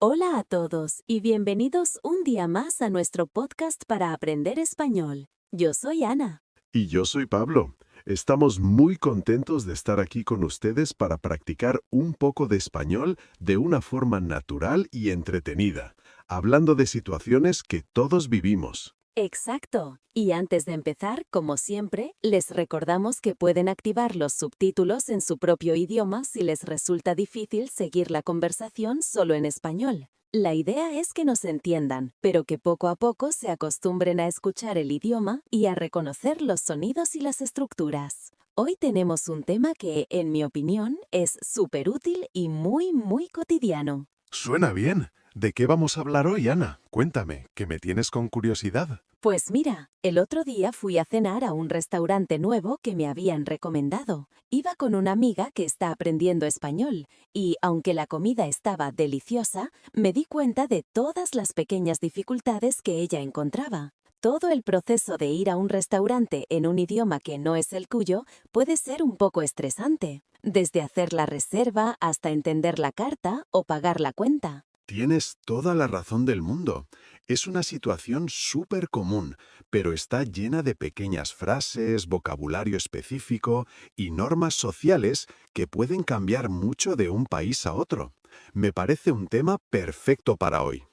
Hola a todos y bienvenidos un día más a nuestro podcast para aprender español. Yo soy Ana. Y yo soy Pablo. Estamos muy contentos de estar aquí con ustedes para practicar un poco de español de una forma natural y entretenida, hablando de situaciones que todos vivimos. Exacto. Y antes de empezar, como siempre, les recordamos que pueden activar los subtítulos en su propio idioma si les resulta difícil seguir la conversación solo en español. La idea es que nos entiendan, pero que poco a poco se acostumbren a escuchar el idioma y a reconocer los sonidos y las estructuras. Hoy tenemos un tema que, en mi opinión, es súper útil y muy cotidiano. Suena bien. ¿De qué vamos a hablar hoy, Ana? Cuéntame, que me tienes con curiosidad. Pues mira, el otro día fui a cenar a un restaurante nuevo que me habían recomendado. Iba con una amiga que está aprendiendo español y, aunque la comida estaba deliciosa, me di cuenta de todas las pequeñas dificultades que ella encontraba. Todo el proceso de ir a un restaurante en un idioma que no es el tuyo puede ser un poco estresante, desde hacer la reserva hasta entender la carta o pagar la cuenta. Tienes toda la razón del mundo. Es una situación súper común, pero está llena de pequeñas frases, vocabulario específico y normas sociales que pueden cambiar mucho de un país a otro. Me parece un tema perfecto para hoy.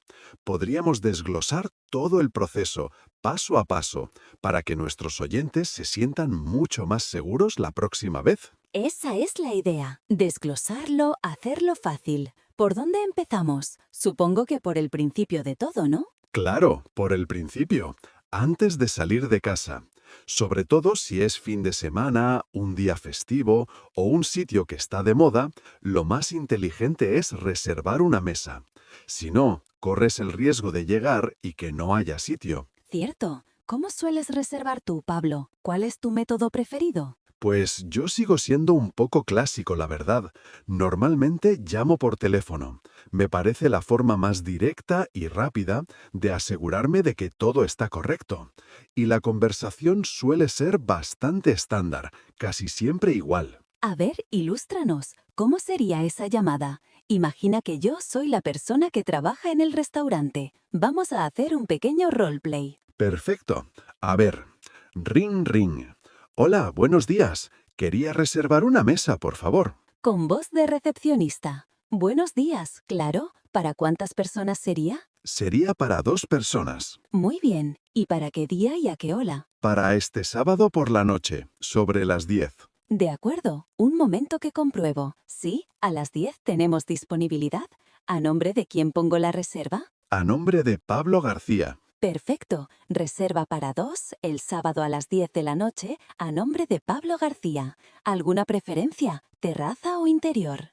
Podríamos desglosar todo el proceso, paso a paso, para que nuestros oyentes se sientan mucho más seguros la próxima vez. Esa es la idea, desglosarlo, hacerlo fácil. ¿Por dónde empezamos? Supongo que por el principio de todo, ¿no? Claro, por el principio, antes de salir de casa, sobre todo si es fin de semana, un día festivo o un sitio que está de moda, lo más inteligente es reservar una mesa. Si no, corres el riesgo de llegar y que no haya sitio. Cierto. ¿Cómo sueles reservar tú, Pablo? ¿Cuál es tu método preferido? Pues yo sigo siendo un poco clásico, la verdad. Normalmente llamo por teléfono. Me parece la forma más directa y rápida de asegurarme de que todo está correcto. Y la conversación suele ser bastante estándar, casi siempre igual. A ver, ilústranos. ¿Cómo sería esa llamada? Imagina que yo soy la persona que trabaja en el restaurante. Vamos a hacer un pequeño roleplay. Perfecto. A ver, ring ring. Hola, buenos días. Quería reservar una mesa, por favor. Con voz de recepcionista. Buenos días, claro. ¿Para cuántas personas sería? Sería para 2 personas. Muy bien. ¿Y para qué día y a qué hora? Para este sábado por la noche, sobre las 10. De acuerdo. Un momento que compruebo. Sí, a las 10 tenemos disponibilidad. ¿A nombre de quién pongo la reserva? A nombre de Pablo García. Perfecto. Reserva para dos el sábado a las 10 de la noche a nombre de Pablo García. ¿Alguna preferencia? ¿Terraza o interior?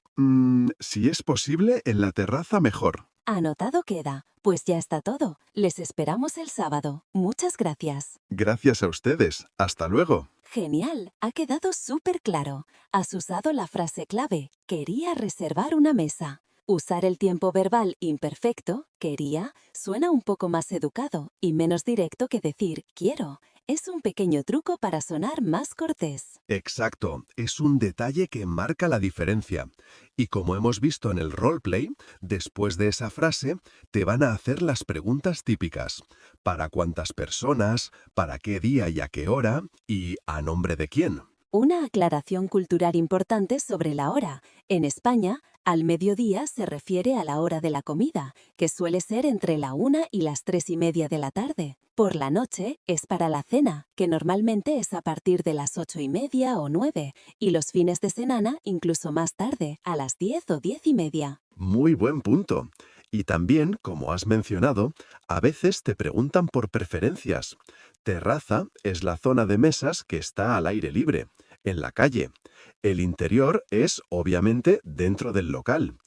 Si es posible, en la terraza mejor. Anotado queda. Pues ya está todo. Les esperamos el sábado. Muchas gracias. Gracias a ustedes. Hasta luego. Genial. Ha quedado súper claro. Has usado la frase clave. Quería reservar una mesa. Usar el tiempo verbal imperfecto, quería, suena un poco más educado y menos directo que decir quiero. Es un pequeño truco para sonar más cortés. Exacto, es un detalle que marca la diferencia. Y como hemos visto en el roleplay, después de esa frase te van a hacer las preguntas típicas. ¿Para cuántas personas? ¿Para qué día y a qué hora? ¿Y a nombre de quién? Una aclaración cultural importante sobre la hora. En España, al mediodía se refiere a la hora de la comida, que suele ser entre la 1 y las 3:30 de la tarde. Por la noche es para la cena, que normalmente es a partir de las 8:30 o 9, y los fines de semana incluso más tarde, a las 10 o 10:30. Muy buen punto. Y también, como has mencionado, a veces te preguntan por preferencias. Terraza es la zona de mesas que está al aire libre, en la calle. El interior es, obviamente, dentro del local.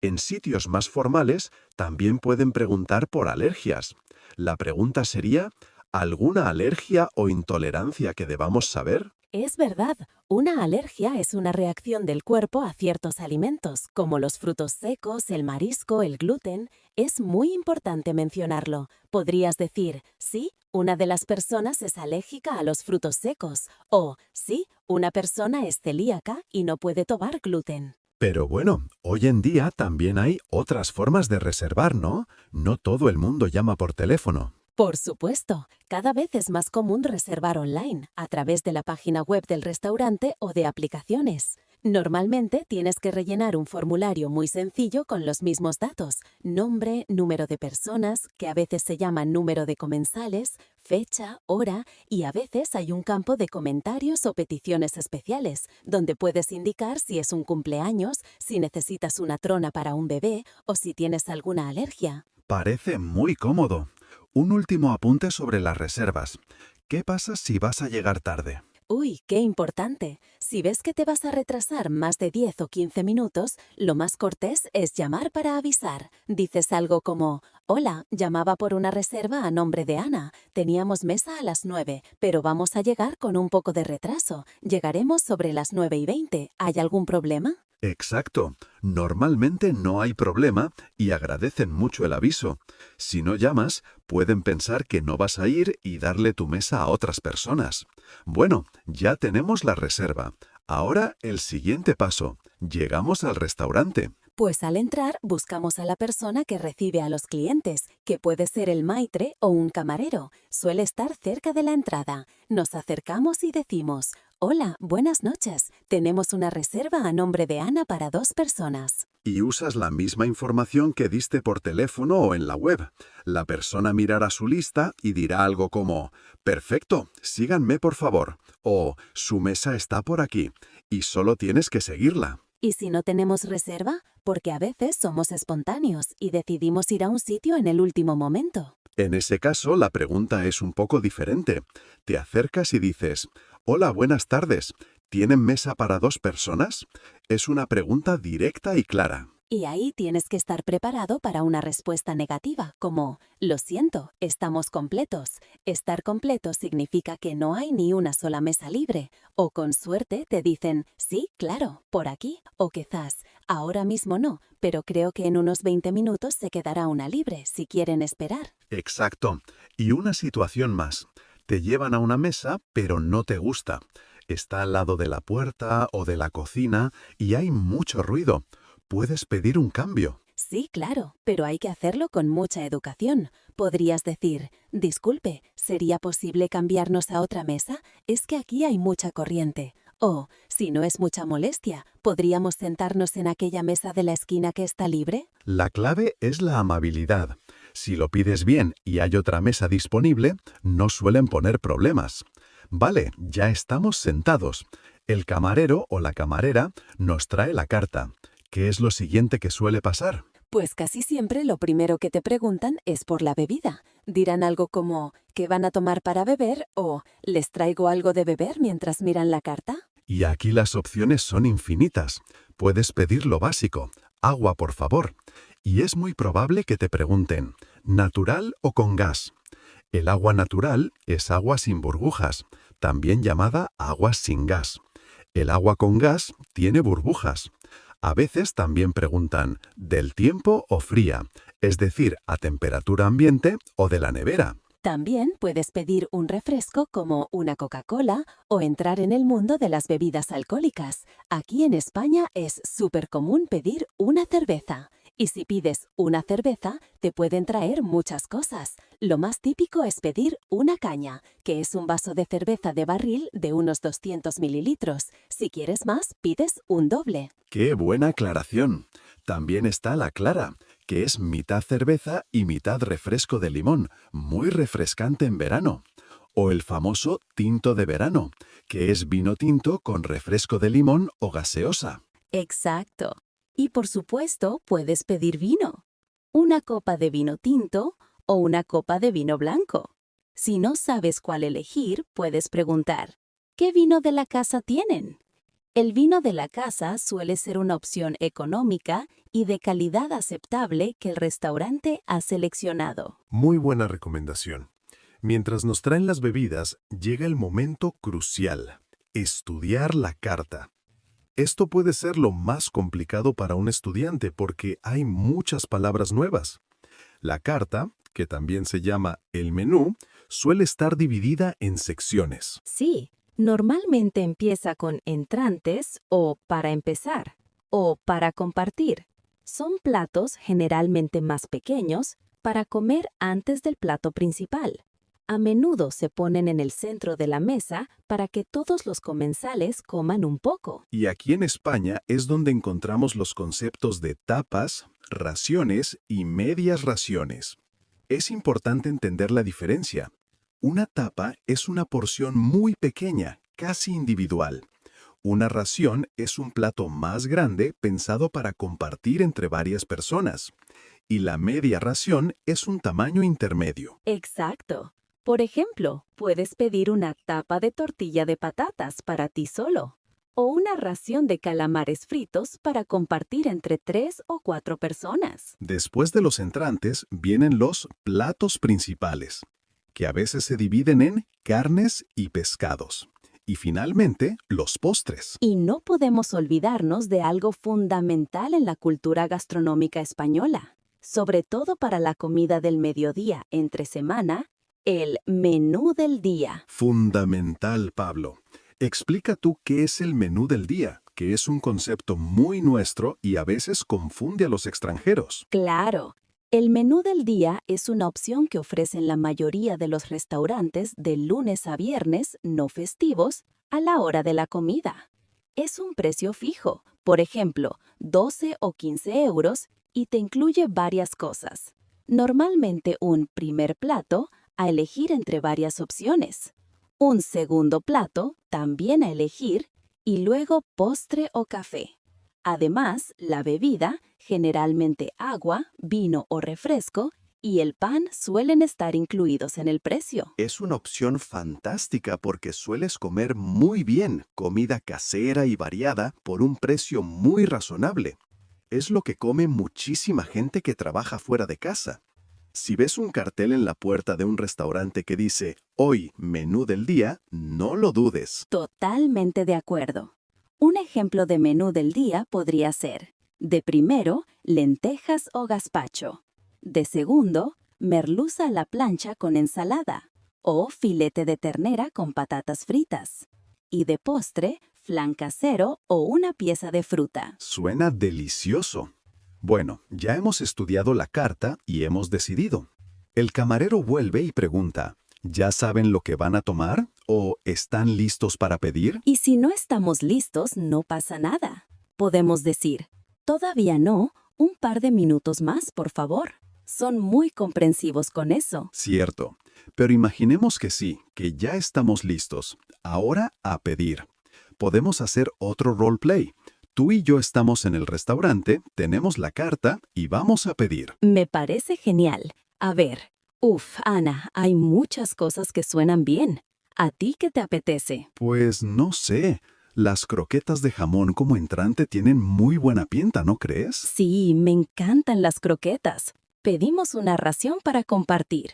En sitios más formales también pueden preguntar por alergias. La pregunta sería, ¿alguna alergia o intolerancia que debamos saber? Es verdad, una alergia es una reacción del cuerpo a ciertos alimentos, como los frutos secos, el marisco, el gluten. Es muy importante mencionarlo. Podrías decir, sí, una de las personas es alérgica a los frutos secos, o sí, una persona es celíaca y no puede tomar gluten. Pero bueno, hoy en día también hay otras formas de reservar, ¿no? No todo el mundo llama por teléfono. Por supuesto, cada vez es más común reservar online, a través de la página web del restaurante o de aplicaciones. Normalmente tienes que rellenar un formulario muy sencillo con los mismos datos: nombre, número de personas, que a veces se llama número de comensales, fecha, hora, y a veces hay un campo de comentarios o peticiones especiales, donde puedes indicar si es un cumpleaños, si necesitas una trona para un bebé o si tienes alguna alergia. Parece muy cómodo. Un último apunte sobre las reservas. ¿Qué pasa si vas a llegar tarde? Uy, qué importante. Si ves que te vas a retrasar más de 10 o 15 minutos, lo más cortés es llamar para avisar. Dices algo como: hola, llamaba por una reserva a nombre de Ana. Teníamos mesa a las 9, pero vamos a llegar con un poco de retraso. Llegaremos sobre las 9:20. ¿Hay algún problema? Exacto. Normalmente no hay problema y agradecen mucho el aviso. Si no llamas, pueden pensar que no vas a ir y darle tu mesa a otras personas. Bueno, ya tenemos la reserva. Ahora el siguiente paso. Llegamos al restaurante. Pues al entrar buscamos a la persona que recibe a los clientes, que puede ser el maitre o un camarero. Suele estar cerca de la entrada. Nos acercamos y decimos: hola, buenas noches. Tenemos una reserva a nombre de Ana para 2 personas. Y usas la misma información que diste por teléfono o en la web. La persona mirará su lista y dirá algo como: perfecto, síganme por favor, o su mesa está por aquí, y solo tienes que seguirla. ¿Y si no tenemos reserva? Porque a veces somos espontáneos y decidimos ir a un sitio en el último momento. En ese caso, la pregunta es un poco diferente. Te acercas y dices: hola, buenas tardes. ¿Tienen mesa para 2 personas? Es una pregunta directa y clara. Y ahí tienes que estar preparado para una respuesta negativa, como: lo siento, estamos completos. Estar completo significa que no hay ni una sola mesa libre. O con suerte te dicen: sí, claro, por aquí. O quizás: ahora mismo no, pero creo que en unos 20 minutos se quedará una libre, si quieren esperar. Exacto. Y una situación más. Te llevan a una mesa, pero no te gusta. Está al lado de la puerta o de la cocina y hay mucho ruido. Puedes pedir un cambio. Sí, claro, pero hay que hacerlo con mucha educación. Podrías decir: disculpe, ¿sería posible cambiarnos a otra mesa? Es que aquí hay mucha corriente. O, si no es mucha molestia, ¿podríamos sentarnos en aquella mesa de la esquina que está libre? La clave es la amabilidad. Si lo pides bien y hay otra mesa disponible, no suelen poner problemas. Vale, ya estamos sentados. El camarero o la camarera nos trae la carta. ¿Qué es lo siguiente que suele pasar? Pues casi siempre lo primero que te preguntan es por la bebida. Dirán algo como: ¿qué van a tomar para beber? O ¿les traigo algo de beber mientras miran la carta? Y aquí las opciones son infinitas. Puedes pedir lo básico: agua, por favor. Y es muy probable que te pregunten: ¿natural o con gas? El agua natural es agua sin burbujas, también llamada agua sin gas. El agua con gas tiene burbujas. A veces también preguntan: ¿del tiempo o fría? Es decir, a temperatura ambiente o de la nevera. También puedes pedir un refresco como una Coca-Cola o entrar en el mundo de las bebidas alcohólicas. Aquí en España es súper común pedir una cerveza. Y si pides una cerveza, te pueden traer muchas cosas. Lo más típico es pedir una caña, que es un vaso de cerveza de barril de unos 200 mililitros. Si quieres más, pides un doble. ¡Qué buena aclaración! También está la clara, que es mitad cerveza y mitad refresco de limón, muy refrescante en verano. O el famoso tinto de verano, que es vino tinto con refresco de limón o gaseosa. Exacto. Y por supuesto, puedes pedir vino. Una copa de vino tinto o una copa de vino blanco. Si no sabes cuál elegir, puedes preguntar: ¿qué vino de la casa tienen? El vino de la casa suele ser una opción económica y de calidad aceptable que el restaurante ha seleccionado. Muy buena recomendación. Mientras nos traen las bebidas, llega el momento crucial: estudiar la carta. Esto puede ser lo más complicado para un estudiante porque hay muchas palabras nuevas. La carta, que también se llama el menú, suele estar dividida en secciones. Sí, normalmente empieza con entrantes o para empezar. o para compartir. Son platos generalmente más pequeños para comer antes del plato principal. A menudo se ponen en el centro de la mesa para que todos los comensales coman un poco. Y aquí en España es donde encontramos los conceptos de tapas, raciones y medias raciones. Es importante entender la diferencia. Una tapa es una porción muy pequeña, casi individual. Una ración es un plato más grande pensado para compartir entre varias personas. Y la media ración es un tamaño intermedio. Exacto. Por ejemplo, puedes pedir una tapa de tortilla de patatas para ti solo, o una ración de calamares fritos para compartir entre 3 o 4 personas. Después de los entrantes vienen los platos principales, que a veces se dividen en carnes y pescados. Y finalmente, los postres. Y no podemos olvidarnos de algo fundamental en la cultura gastronómica española, sobre todo para la comida del mediodía entre semana, el menú del día. Fundamental, Pablo. Explica tú qué es el menú del día, que es un concepto muy nuestro y a veces confunde a los extranjeros. Claro, el menú del día es una opción que ofrecen la mayoría de los restaurantes de lunes a viernes no festivos a la hora de la comida. Es un precio fijo, por ejemplo, 12 o 15 euros, y te incluye varias cosas. Normalmente un primer plato a elegir entre varias opciones, un segundo plato también a elegir y luego postre o café. Además, la bebida, generalmente agua, vino o refresco, y el pan suelen estar incluidos en el precio. Es una opción fantástica porque sueles comer muy bien, comida casera y variada por un precio muy razonable. Es lo que come muchísima gente que trabaja fuera de casa. Si ves un cartel en la puerta de un restaurante que dice «Hoy, menú del día», no lo dudes. Totalmente de acuerdo. Un ejemplo de menú del día podría ser, de primero, lentejas o gazpacho. De segundo, merluza a la plancha con ensalada o filete de ternera con patatas fritas. Y de postre, flan casero o una pieza de fruta. Suena delicioso. Bueno, ya hemos estudiado la carta y hemos decidido. El camarero vuelve y pregunta, ¿ya saben lo que van a tomar? ¿O están listos para pedir? Y si no estamos listos, no pasa nada. Podemos decir, todavía no, un par de minutos más, por favor. Son muy comprensivos con eso. Cierto, pero imaginemos que sí, que ya estamos listos. Ahora a pedir. Podemos hacer otro roleplay. Tú y yo estamos en el restaurante, tenemos la carta y vamos a pedir. Me parece genial. A ver, Ana, hay muchas cosas que suenan bien. ¿A ti qué te apetece? Pues no sé, las croquetas de jamón como entrante tienen muy buena pinta, ¿no crees? Sí, me encantan las croquetas. Pedimos una ración para compartir.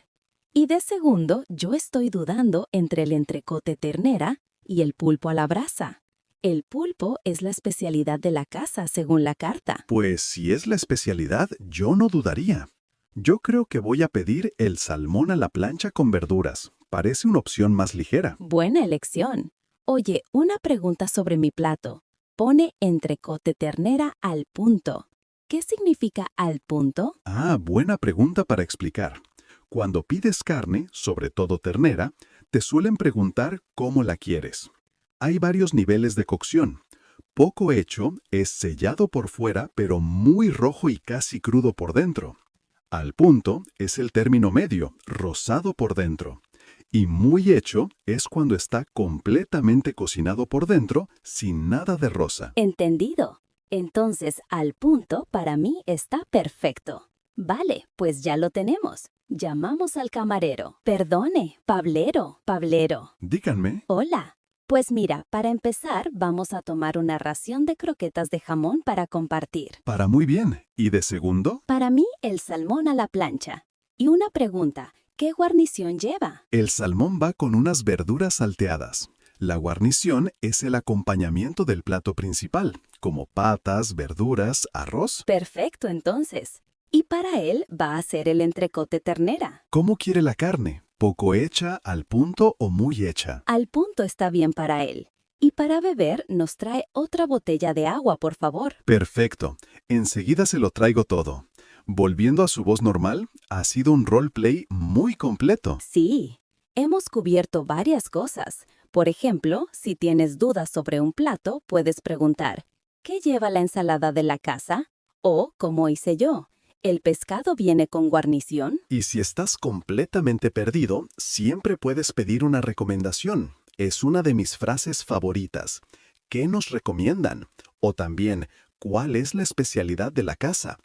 Y de segundo, yo estoy dudando entre el entrecote ternera y el pulpo a la brasa. El pulpo es la especialidad de la casa, según la carta. Pues si es la especialidad, yo no dudaría. Yo creo que voy a pedir el salmón a la plancha con verduras. Parece una opción más ligera. Buena elección. Oye, una pregunta sobre mi plato. Pone entrecote ternera al punto. ¿Qué significa al punto? Ah, buena pregunta para explicar. Cuando pides carne, sobre todo ternera, te suelen preguntar cómo la quieres. Hay varios niveles de cocción. Poco hecho es sellado por fuera, pero muy rojo y casi crudo por dentro. Al punto es el término medio, rosado por dentro. Y muy hecho es cuando está completamente cocinado por dentro, sin nada de rosa. Entendido. Entonces, al punto para mí está perfecto. Vale, pues ya lo tenemos. Llamamos al camarero. Perdone, Pablero. Díganme. Hola. Pues mira, para empezar, vamos a tomar una ración de croquetas de jamón para compartir. Para muy bien. ¿Y de segundo? Para mí, el salmón a la plancha. Y una pregunta, ¿qué guarnición lleva? El salmón va con unas verduras salteadas. La guarnición es el acompañamiento del plato principal, como patas, verduras, arroz. Perfecto, entonces. Y para él va a ser el entrecote ternera. ¿Cómo quiere la carne? ¿Poco hecha, al punto o muy hecha? Al punto está bien para él. Y para beber nos trae otra botella de agua, por favor. Perfecto. Enseguida se lo traigo todo. Volviendo a su voz normal, ha sido un roleplay muy completo. Sí, hemos cubierto varias cosas. Por ejemplo, si tienes dudas sobre un plato, puedes preguntar, ¿qué lleva la ensalada de la casa? O, como hice yo, ¿el pescado viene con guarnición? Y si estás completamente perdido, siempre puedes pedir una recomendación. Es una de mis frases favoritas. ¿Qué nos recomiendan? O también, ¿cuál es la especialidad de la casa?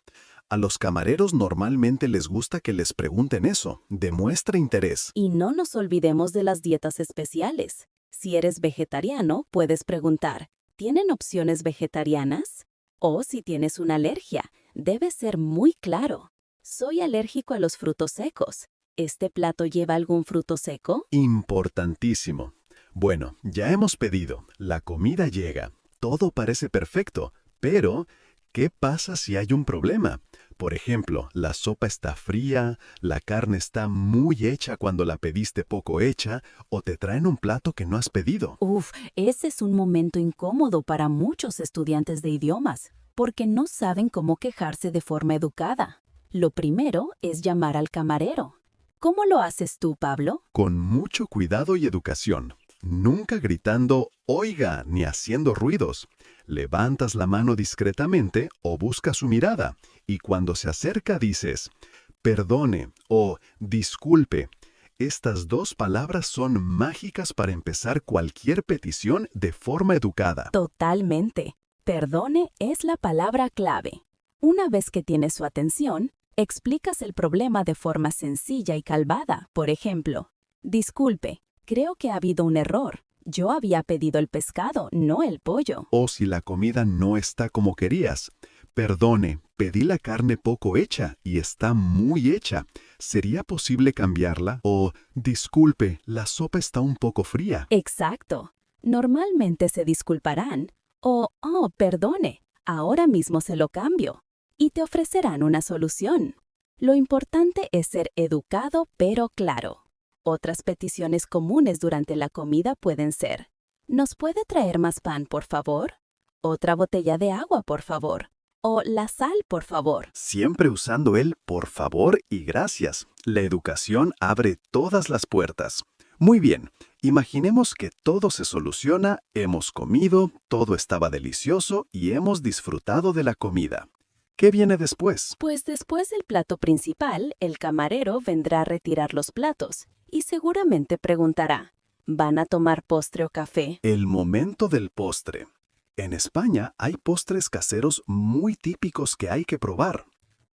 A los camareros normalmente les gusta que les pregunten eso. Demuestra interés. Y no nos olvidemos de las dietas especiales. Si eres vegetariano, puedes preguntar, ¿tienen opciones vegetarianas? O si tienes una alergia, debe ser muy claro. Soy alérgico a los frutos secos. ¿Este plato lleva algún fruto seco? Importantísimo. Bueno, ya hemos pedido. La comida llega. Todo parece perfecto. Pero, ¿qué pasa si hay un problema? Por ejemplo, la sopa está fría, la carne está muy hecha cuando la pediste poco hecha, o te traen un plato que no has pedido. Uf, ese es un momento incómodo para muchos estudiantes de idiomas, porque no saben cómo quejarse de forma educada. Lo primero es llamar al camarero. ¿Cómo lo haces tú, Pablo? Con mucho cuidado y educación. Nunca gritando «oiga» ni haciendo ruidos. Levantas la mano discretamente o buscas su mirada, y cuando se acerca dices «perdone» o «disculpe». Estas dos palabras son mágicas para empezar cualquier petición de forma educada. Totalmente. Perdone es la palabra clave. Una vez que tienes su atención, explicas el problema de forma sencilla y calmada. Por ejemplo, disculpe, creo que ha habido un error. Yo había pedido el pescado, no el pollo. O si la comida no está como querías. Perdone, pedí la carne poco hecha y está muy hecha. ¿Sería posible cambiarla? O, disculpe, la sopa está un poco fría. Exacto. Normalmente se disculparán. O, oh, perdone, ahora mismo se lo cambio. Y te ofrecerán una solución. Lo importante es ser educado pero claro. Otras peticiones comunes durante la comida pueden ser, ¿nos puede traer más pan, por favor? Otra botella de agua, por favor. O la sal, por favor. Siempre usando el por favor y gracias. La educación abre todas las puertas. Muy bien, imaginemos que todo se soluciona, hemos comido, todo estaba delicioso y hemos disfrutado de la comida. ¿Qué viene después? Pues después del plato principal, el camarero vendrá a retirar los platos y seguramente preguntará, ¿van a tomar postre o café? El momento del postre. En España hay postres caseros muy típicos que hay que probar.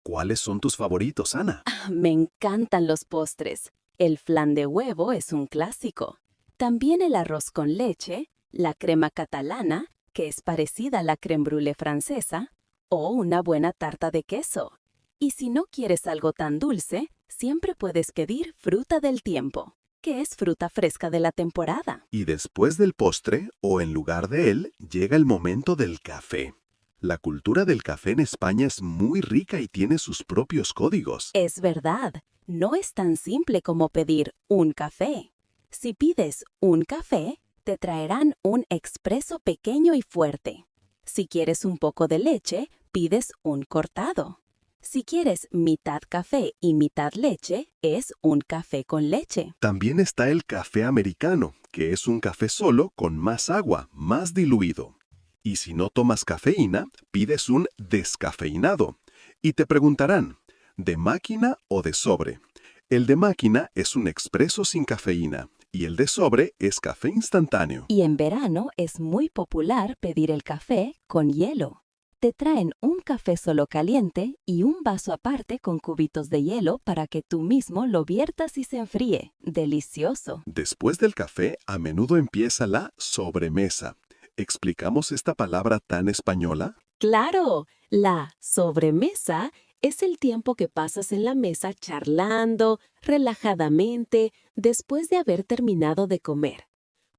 ¿Cuáles son tus favoritos, Ana? Me encantan los postres. El flan de huevo es un clásico. También el arroz con leche, la crema catalana, que es parecida a la crème brûlée francesa, o una buena tarta de queso. Y si no quieres algo tan dulce, siempre puedes pedir fruta del tiempo, que es fruta fresca de la temporada. Y después del postre, o en lugar de él, llega el momento del café. La cultura del café en España es muy rica y tiene sus propios códigos. Es verdad, no es tan simple como pedir un café. Si pides un café, te traerán un expreso pequeño y fuerte. Si quieres un poco de leche, pides un cortado. Si quieres mitad café y mitad leche, es un café con leche. También está el café americano, que es un café solo con más agua, más diluido. Y si no tomas cafeína, pides un descafeinado. Y te preguntarán, ¿de máquina o de sobre? El de máquina es un expreso sin cafeína y el de sobre es café instantáneo. Y en verano es muy popular pedir el café con hielo. Te traen un café solo caliente y un vaso aparte con cubitos de hielo para que tú mismo lo viertas y se enfríe. ¡Delicioso! Después del café, a menudo empieza la sobremesa. ¿Explicamos esta palabra tan española? ¡Claro! La sobremesa es el tiempo que pasas en la mesa charlando, relajadamente, después de haber terminado de comer.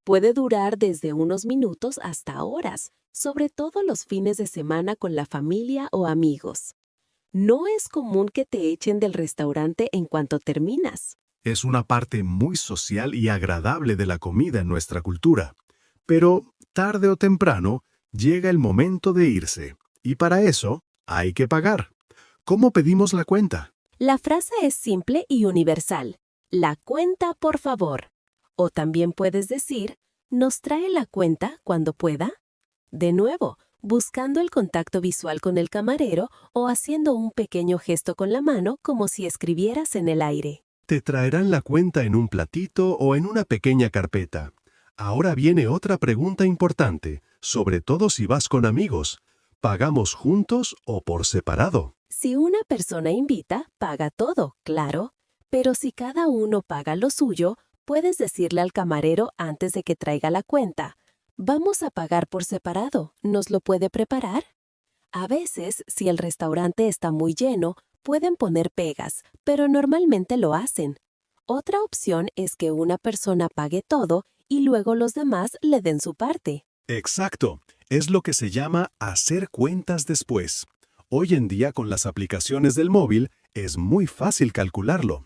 Puede durar desde unos minutos hasta horas, sobre todo los fines de semana con la familia o amigos. No es común que te echen del restaurante en cuanto terminas. Es una parte muy social y agradable de la comida en nuestra cultura. Pero tarde o temprano llega el momento de irse, y para eso hay que pagar. ¿Cómo pedimos la cuenta? La frase es simple y universal. La cuenta, por favor. O también puedes decir, ¿nos trae la cuenta cuando pueda? De nuevo, buscando el contacto visual con el camarero o haciendo un pequeño gesto con la mano como si escribieras en el aire. Te traerán la cuenta en un platito o en una pequeña carpeta. Ahora viene otra pregunta importante, sobre todo si vas con amigos. ¿Pagamos juntos o por separado? Si una persona invita, paga todo, claro. Pero si cada uno paga lo suyo, puedes decirle al camarero antes de que traiga la cuenta, vamos a pagar por separado, ¿nos lo puede preparar? A veces, si el restaurante está muy lleno, pueden poner pegas, pero normalmente lo hacen. Otra opción es que una persona pague todo y luego los demás le den su parte. Exacto, es lo que se llama hacer cuentas después. Hoy en día con las aplicaciones del móvil es muy fácil calcularlo.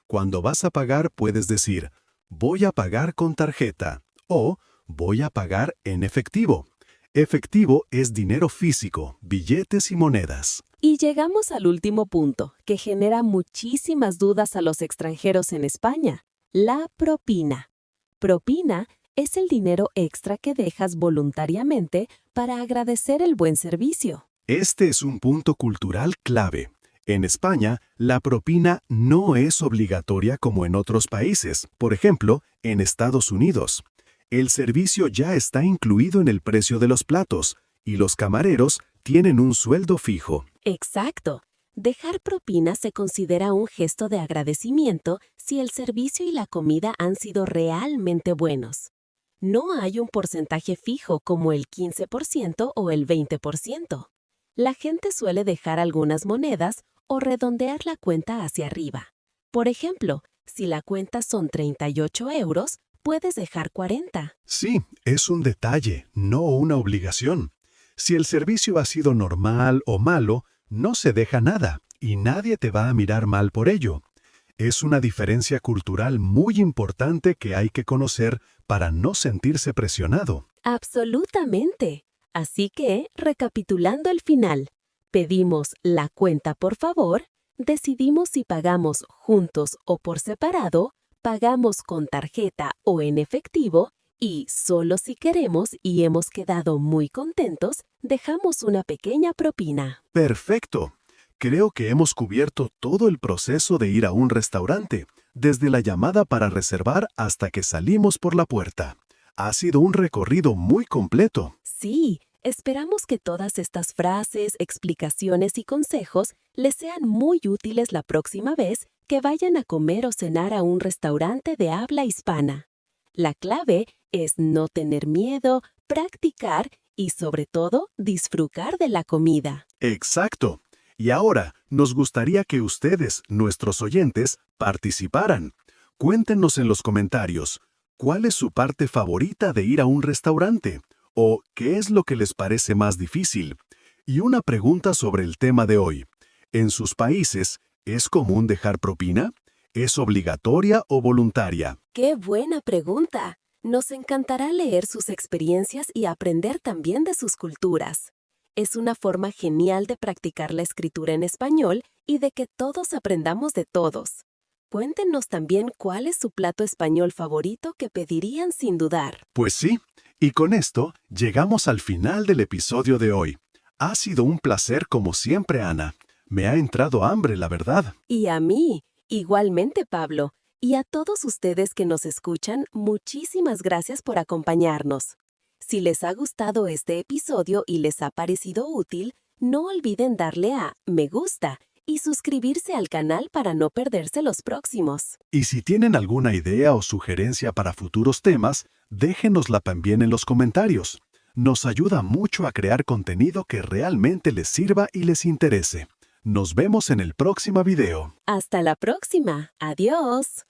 Cuando vas a pagar puedes decir, voy a pagar con tarjeta o voy a pagar en efectivo. Efectivo es dinero físico, billetes y monedas. Y llegamos al último punto, que genera muchísimas dudas a los extranjeros en España, la propina. Propina es el dinero extra que dejas voluntariamente para agradecer el buen servicio. Este es un punto cultural clave. En España, la propina no es obligatoria como en otros países, por ejemplo, en Estados Unidos. El servicio ya está incluido en el precio de los platos y los camareros tienen un sueldo fijo. Exacto. Dejar propina se considera un gesto de agradecimiento si el servicio y la comida han sido realmente buenos. No hay un porcentaje fijo como el 15% o el 20%. La gente suele dejar algunas monedas o redondear la cuenta hacia arriba. Por ejemplo, si la cuenta son 38 euros, puedes dejar 40. Sí, es un detalle, no una obligación. Si el servicio ha sido normal o malo, no se deja nada y nadie te va a mirar mal por ello. Es una diferencia cultural muy importante que hay que conocer para no sentirse presionado. Absolutamente. Así que, recapitulando el final, pedimos la cuenta por favor, decidimos si pagamos juntos o por separado, pagamos con tarjeta o en efectivo y, solo si queremos y hemos quedado muy contentos, dejamos una pequeña propina. Perfecto. Creo que hemos cubierto todo el proceso de ir a un restaurante, desde la llamada para reservar hasta que salimos por la puerta. Ha sido un recorrido muy completo. Sí, esperamos que todas estas frases, explicaciones y consejos les sean muy útiles la próxima vez que vayan a comer o cenar a un restaurante de habla hispana. La clave es no tener miedo, practicar y, sobre todo, disfrutar de la comida. Exacto. Y ahora, nos gustaría que ustedes, nuestros oyentes, participaran. Cuéntenos en los comentarios, ¿cuál es su parte favorita de ir a un restaurante? ¿O qué es lo que les parece más difícil? Y una pregunta sobre el tema de hoy. ¿En sus países es común dejar propina? ¿Es obligatoria o voluntaria? ¡Qué buena pregunta! Nos encantará leer sus experiencias y aprender también de sus culturas. Es una forma genial de practicar la escritura en español y de que todos aprendamos de todos. Cuéntenos también cuál es su plato español favorito que pedirían sin dudar. Pues sí, y con esto llegamos al final del episodio de hoy. Ha sido un placer como siempre, Ana. Me ha entrado hambre, la verdad. Y a mí, igualmente, Pablo. Y a todos ustedes que nos escuchan, muchísimas gracias por acompañarnos. Si les ha gustado este episodio y les ha parecido útil, no olviden darle a me gusta y suscribirse al canal para no perderse los próximos. Y si tienen alguna idea o sugerencia para futuros temas, déjenosla también en los comentarios. Nos ayuda mucho a crear contenido que realmente les sirva y les interese. Nos vemos en el próximo video. Hasta la próxima. Adiós.